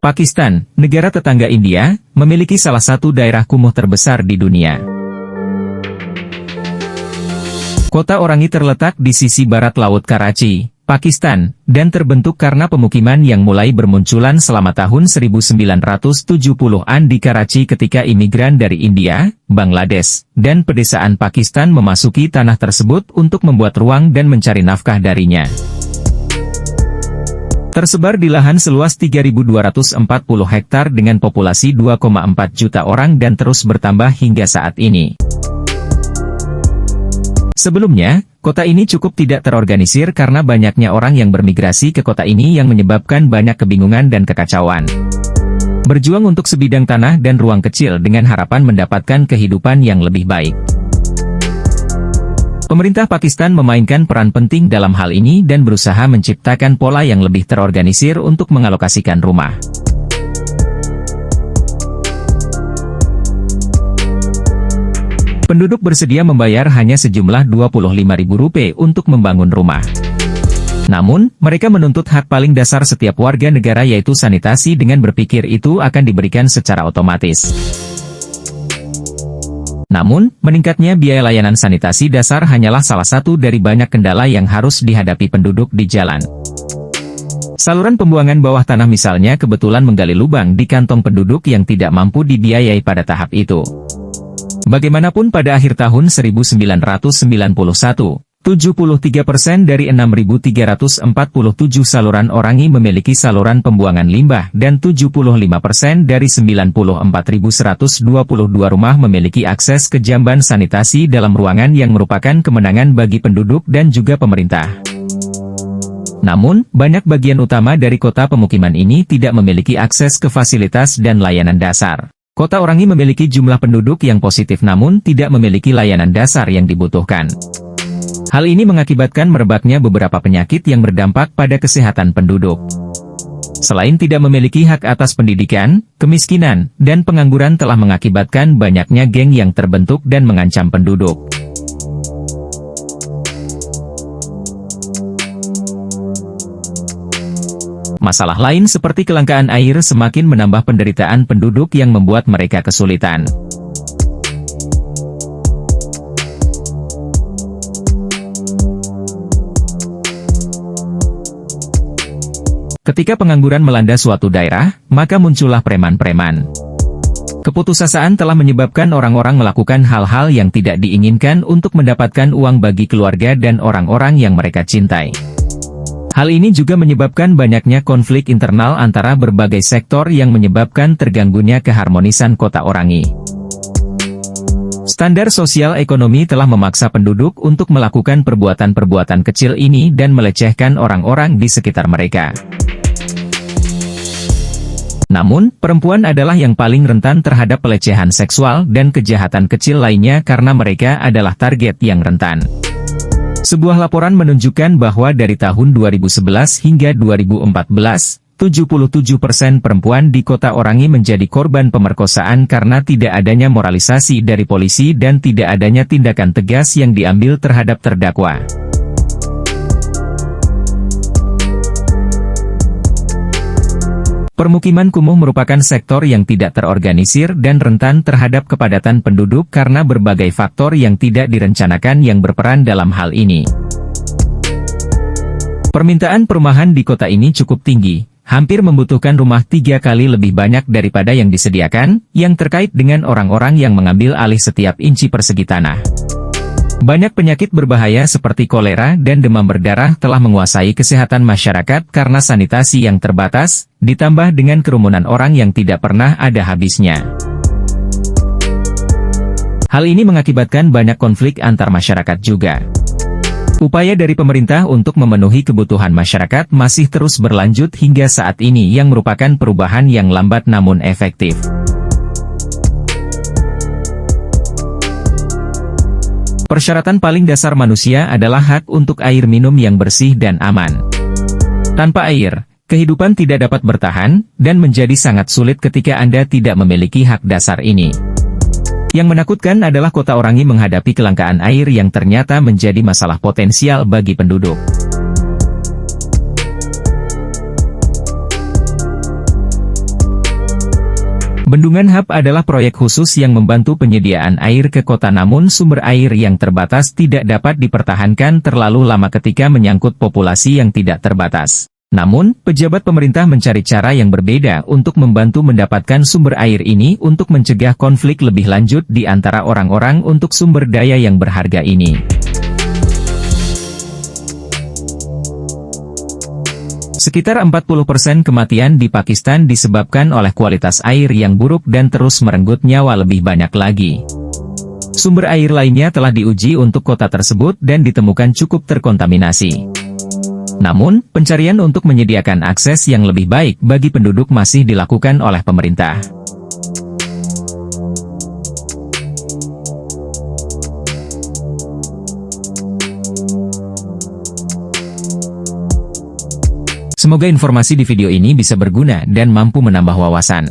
Pakistan, negara tetangga India, memiliki salah satu daerah kumuh terbesar di dunia. Kota Orangi terletak di sisi barat Laut Karachi, Pakistan, dan terbentuk karena pemukiman yang mulai bermunculan selama tahun 1970-an di Karachi ketika imigran dari India, Bangladesh, dan pedesaan Pakistan memasuki tanah tersebut untuk membuat ruang dan mencari nafkah darinya. Tersebar di lahan seluas 3.240 hektar dengan populasi 2,4 juta orang dan terus bertambah hingga saat ini. Sebelumnya, kota ini cukup tidak terorganisir karena banyaknya orang yang bermigrasi ke kota ini yang menyebabkan banyak kebingungan dan kekacauan. Berjuang untuk sebidang tanah dan ruang kecil dengan harapan mendapatkan kehidupan yang lebih baik. Pemerintah Pakistan memainkan peran penting dalam hal ini dan berusaha menciptakan pola yang lebih terorganisir untuk mengalokasikan rumah. Penduduk bersedia membayar hanya sejumlah Rp25.000 untuk membangun rumah. Namun, mereka menuntut hak paling dasar setiap warga negara yaitu sanitasi dengan berpikir itu akan diberikan secara otomatis. Namun, meningkatnya biaya layanan sanitasi dasar hanyalah salah satu dari banyak kendala yang harus dihadapi penduduk di jalan. Saluran pembuangan bawah tanah misalnya kebetulan menggali lubang di kantong penduduk yang tidak mampu dibiayai pada tahap itu. Bagaimanapun pada akhir tahun 1991, 73% dari 6.347 saluran Orangi memiliki saluran pembuangan limbah dan 75% dari 94.122 rumah memiliki akses ke jamban sanitasi dalam ruangan yang merupakan kemenangan bagi penduduk dan juga pemerintah. Namun, banyak bagian utama dari kota pemukiman ini tidak memiliki akses ke fasilitas dan layanan dasar. Kota Orangi memiliki jumlah penduduk yang positif namun tidak memiliki layanan dasar yang dibutuhkan. Hal ini mengakibatkan merebaknya beberapa penyakit yang berdampak pada kesehatan penduduk. Selain tidak memiliki hak atas pendidikan, kemiskinan, dan pengangguran telah mengakibatkan banyaknya geng yang terbentuk dan mengancam penduduk. Masalah lain seperti kelangkaan air semakin menambah penderitaan penduduk yang membuat mereka kesulitan. Ketika pengangguran melanda suatu daerah, maka muncullah preman-preman. Keputusasaan telah menyebabkan orang-orang melakukan hal-hal yang tidak diinginkan untuk mendapatkan uang bagi keluarga dan orang-orang yang mereka cintai. Hal ini juga menyebabkan banyaknya konflik internal antara berbagai sektor yang menyebabkan terganggunya keharmonisan kota Orangi. Standar sosial ekonomi telah memaksa penduduk untuk melakukan perbuatan-perbuatan kecil ini dan melecehkan orang-orang di sekitar mereka. Namun, perempuan adalah yang paling rentan terhadap pelecehan seksual dan kejahatan kecil lainnya karena mereka adalah target yang rentan. Sebuah laporan menunjukkan bahwa dari tahun 2011 hingga 2014, 77% perempuan di kota Orangi menjadi korban pemerkosaan karena tidak adanya moralisasi dari polisi dan tidak adanya tindakan tegas yang diambil terhadap terdakwa. Permukiman kumuh merupakan sektor yang tidak terorganisir dan rentan terhadap kepadatan penduduk karena berbagai faktor yang tidak direncanakan yang berperan dalam hal ini. Permintaan perumahan di kota ini cukup tinggi, hampir membutuhkan rumah 3 kali lebih banyak daripada yang disediakan, yang terkait dengan orang-orang yang mengambil alih setiap inci persegi tanah. Banyak penyakit berbahaya seperti kolera dan demam berdarah telah menguasai kesehatan masyarakat karena sanitasi yang terbatas, ditambah dengan kerumunan orang yang tidak pernah ada habisnya. Hal ini mengakibatkan banyak konflik antar masyarakat juga. Upaya dari pemerintah untuk memenuhi kebutuhan masyarakat masih terus berlanjut hingga saat ini yang merupakan perubahan yang lambat namun efektif. Persyaratan paling dasar manusia adalah hak untuk air minum yang bersih dan aman. Tanpa air, kehidupan tidak dapat bertahan, dan menjadi sangat sulit ketika Anda tidak memiliki hak dasar ini. Yang menakutkan adalah kota Orangi menghadapi kelangkaan air yang ternyata menjadi masalah potensial bagi penduduk. Bendungan Hap adalah proyek khusus yang membantu penyediaan air ke kota, namun sumber air yang terbatas tidak dapat dipertahankan terlalu lama ketika menyangkut populasi yang tidak terbatas. Namun, pejabat pemerintah mencari cara yang berbeda untuk membantu mendapatkan sumber air ini untuk mencegah konflik lebih lanjut di antara orang-orang untuk sumber daya yang berharga ini. Sekitar 40% kematian di Pakistan disebabkan oleh kualitas air yang buruk dan terus merenggut nyawa lebih banyak lagi. Sumber air lainnya telah diuji untuk kota tersebut dan ditemukan cukup terkontaminasi. Namun, pencarian untuk menyediakan akses yang lebih baik bagi penduduk masih dilakukan oleh pemerintah. Semoga informasi di video ini bisa berguna dan mampu menambah wawasan.